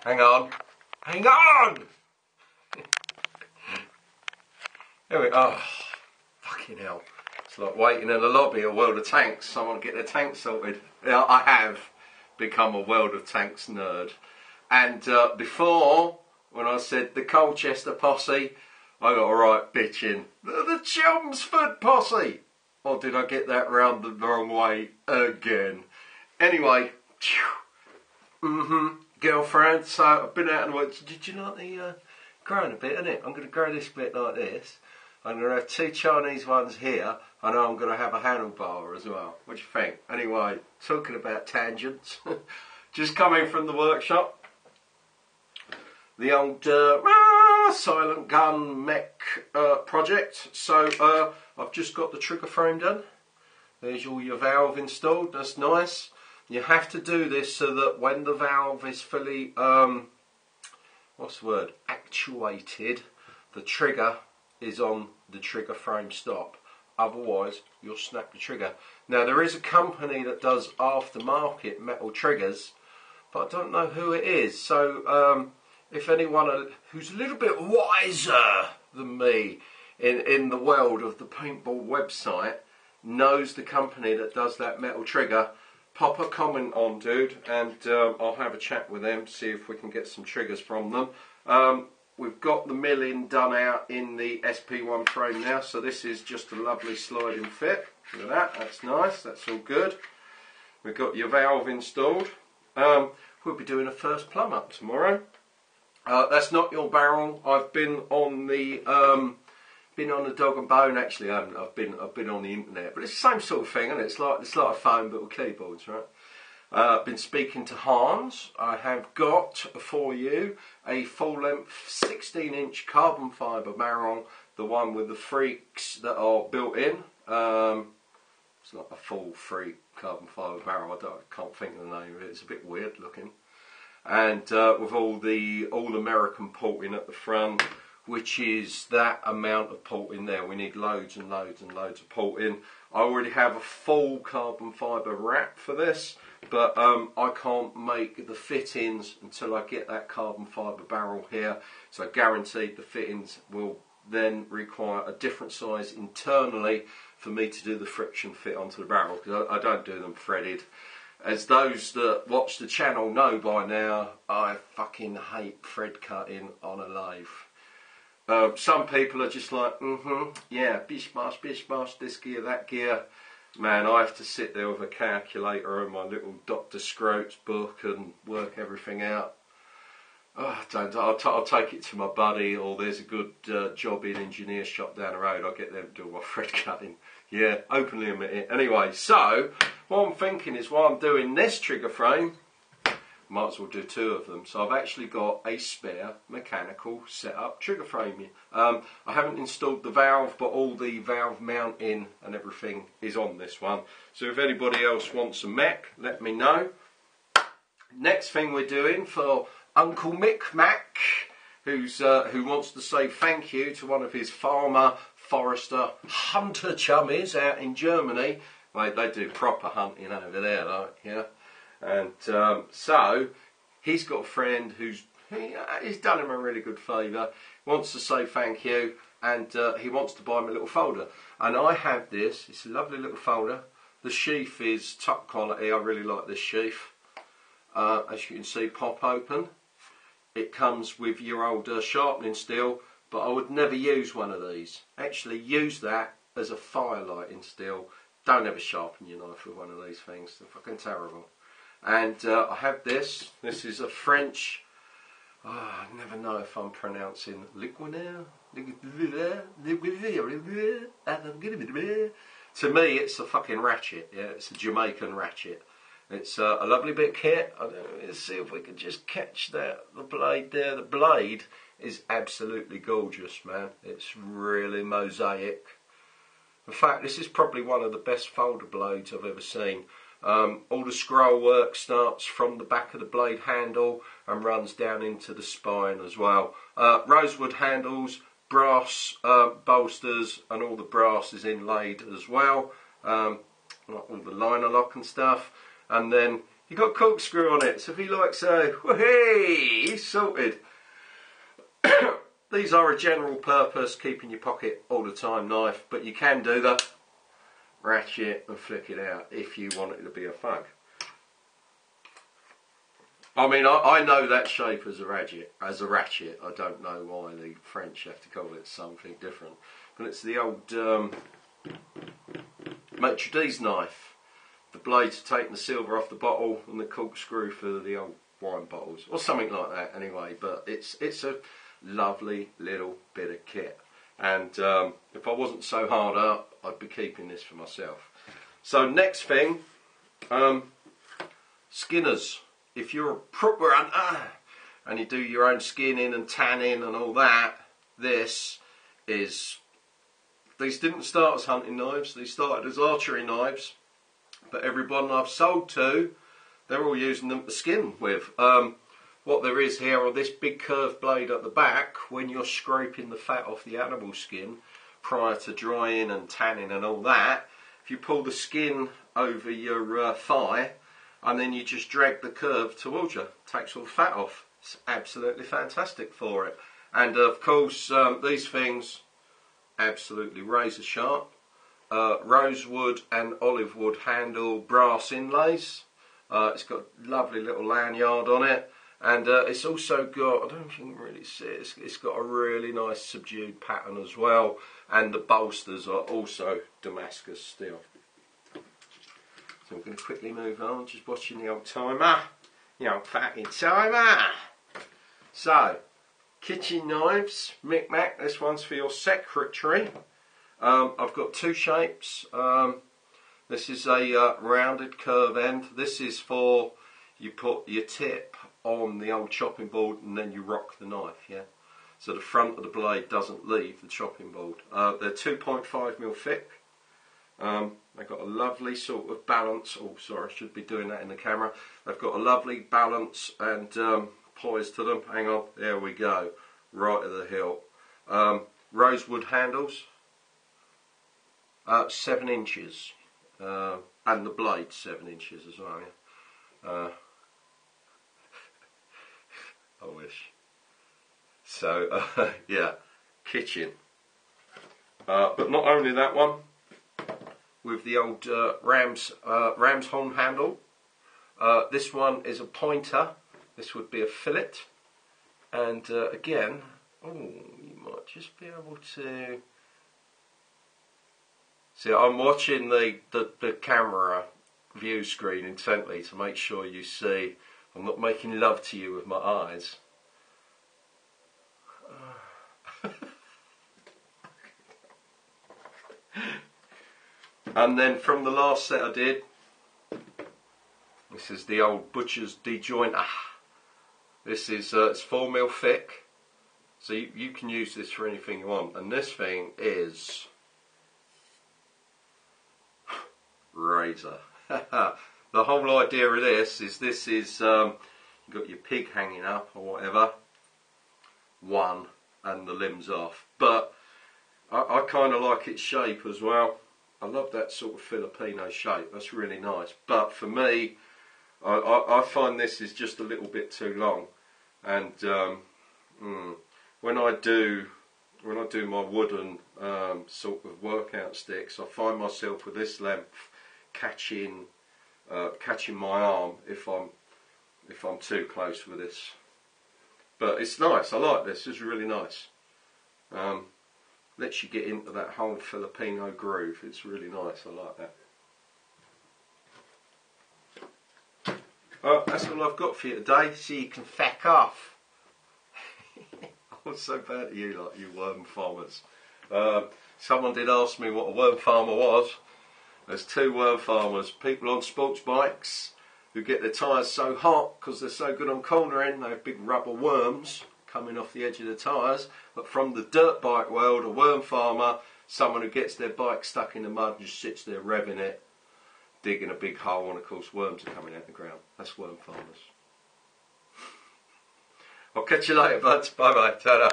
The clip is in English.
Hang on. Hang on! There we go. Oh, fucking hell. It's like waiting in the lobby at World of Tanks. Someone get their tanks sorted. Yeah, I have become a World of Tanks nerd. And before, when I said the Colchester posse, I got a right bitching. The Chelmsford posse! Or did I get that round the wrong way again? Anyway, girlfriend, so I've been out and watched. Did you like the growing a bit, isn't it? I'm going to grow this bit like this. I'm going to have 2 Chinese ones here. I know I'm going to have a handlebar as well. What do you think? Anyway, talking about tangents. Just coming from the workshop. The old silent gun mech project. So I've just got the trigger frame done. There's all your valve installed. That's nice. You have to do this so that when the valve is fully, what's the word, actuated, the trigger is on the trigger frame stop. Otherwise, you'll snap the trigger. Now, there is a company that does aftermarket metal triggers, but I don't know who it is. So, if anyone who's a little bit wiser than me in the world of the paintball website knows the company that does that metal trigger, pop a comment on, dude, and I'll have a chat with them, see if we can get some triggers from them. We've got the milling done out in the SP1 frame now, so this is just a lovely sliding fit. Look at that, that's nice, that's all good. We've got your valve installed. We'll be doing a first plumb up tomorrow. That's not your barrel. I've been on the dog and bone. Actually, I haven't. I've been on the internet, but it's the same sort of thing, and it's like a phone but with keyboards, right? I've been speaking to Hans. I have got for you a full-length 16-inch carbon fibre barrel, the one with the freaks that are built in. It's not a full freak carbon fibre barrel. I can't think of the name of it. It's a bit weird looking, and with all the all-American porting at the front, which is that amount of porting there. We need loads and loads and loads of porting. I already have a full carbon fibre wrap for this, but I can't make the fittings until I get that carbon fibre barrel here. So guaranteed the fittings will then require a different size internally for me to do the friction fit onto the barrel, because I don't do them threaded. As those that watch the channel know by now, I fucking hate thread cutting on a lathe. Some people are just like, yeah, bish bash, this gear, that gear. Man, I have to sit there with a calculator and my little Dr. Scroats book and work everything out. Oh, I'll take it to my buddy, or there's a good job in engineer shop down the road. I'll get them to do my thread cutting. Yeah, openly admit it. Anyway, so what I'm thinking is, while I'm doing this trigger frame, might as well do 2 of them. So I've actually got a spare mechanical setup trigger frame. I haven't installed the valve, but all the valve mounting and everything is on this one. So if anybody else wants a mech, let me know. Next thing we're doing for Uncle Mick Mac, who wants to say thank you to one of his farmer, forester, hunter chummies out in Germany. They do proper hunting over there, like, yeah. And so he's got a friend he's done him a really good favour, wants to say thank you, and he wants to buy me a little folder. And I have this, it's a lovely little folder. The sheath is top quality, I really like this sheath. As you can see, pop open. It comes with your old sharpening steel, but I would never use one of these. Actually use that as a firelighting steel. Don't ever sharpen your knife with one of these things, they're fucking terrible. And I have this. This is a French. I never know if I'm pronouncing Liquinaire. To me, it's a fucking ratchet. Yeah, it's a Jamaican ratchet. It's a lovely bit of kit. Let's see if we can just catch that. The blade there. The blade is absolutely gorgeous, man. It's really mosaic. In fact, this is probably one of the best folder blades I've ever seen. All the scroll work starts from the back of the blade handle and runs down into the spine as well. Rosewood handles, brass bolsters, and all the brass is inlaid as well. All the liner lock and stuff. And then You got corkscrew on it, so if he likes a hey, he's sorted. These are a general purpose, keep in your pocket all the time knife, but you can do the ratchet and flick it out if you want it to be a thug. I mean, I know that shape as a ratchet. I don't know why the French have to call it something different, but it's the old maitre d's knife. The blades for taking the silver off the bottle and the corkscrew for the old wine bottles, or something like that. Anyway, but it's a lovely little bit of kit, and if I wasn't so hard up, I'd be keeping this for myself. So next thing, skinners. If you're a proper hunter and you do your own skinning and tanning and all that, these didn't start as hunting knives, they started as archery knives, but everyone I've sold to, they're all using them to skin with. What there is here on this big curved blade at the back, when you're scraping the fat off the animal skin prior to drying and tanning and all that, if you pull the skin over your thigh and then you just drag the curve towards you, takes all the fat off. It's absolutely fantastic for it. And of course these things, absolutely razor sharp. Rosewood and olive wood handle brass inlays. It's got a lovely little lanyard on it, and it's also got, I don't know if you can really see it, it's got a really nice subdued pattern as well, and the bolsters are also Damascus steel. So we're going to quickly move on, just watching the old timer, the old fucking timer. So, kitchen knives, Mic Mac, this one's for your secretary. I've got two shapes. This is a rounded curve end. This is for, you put your tip on the old chopping board and then you rock the knife, yeah? So the front of the blade doesn't leave the chopping board. They're 2.5mm thick. They've got a lovely sort of balance. Oh, sorry, I should be doing that in the camera. They've got a lovely balance and poise to them. Hang on, there we go. Right at the hilt. Rosewood handles. 7 inches, and the blade 7 inches as well. Yeah? I wish. So yeah, kitchen. But not only that one, with the old ram's horn handle. This one is a pointer. This would be a fillet, and again, oh, you might just be able to. See, I'm watching the camera view screen intently to make sure you see I'm not making love to you with my eyes. And then from the last set I did, this is the old butcher's dejointer. This is it's 4mm thick, so you can use this for anything you want. And this thing is razor. The whole idea of this is you've got your pig hanging up or whatever, one, and the limbs off. But I kind of like its shape as well. I love that sort of Filipino shape. That's really nice. But for me, I find this is just a little bit too long. And when I do my wooden sort of workout sticks, I find myself with this length catching my arm if I'm too close with this. But it's nice. I like this. It's really nice. Lets you get into that whole Filipino groove. It's really nice. I like that. That's all I've got for you today. So you can feck off. I'm so bad at you, like you worm farmers. Someone did ask me what a worm farmer was. There's two worm farmers, people on sports bikes who get their tyres so hot because they're so good on cornering, they have big rubber worms coming off the edge of the tyres. But from the dirt bike world, a worm farmer, someone who gets their bike stuck in the mud and just sits there revving it, digging a big hole, and of course worms are coming out the ground. That's worm farmers. I'll catch you later, buds. Bye bye. Ta-da.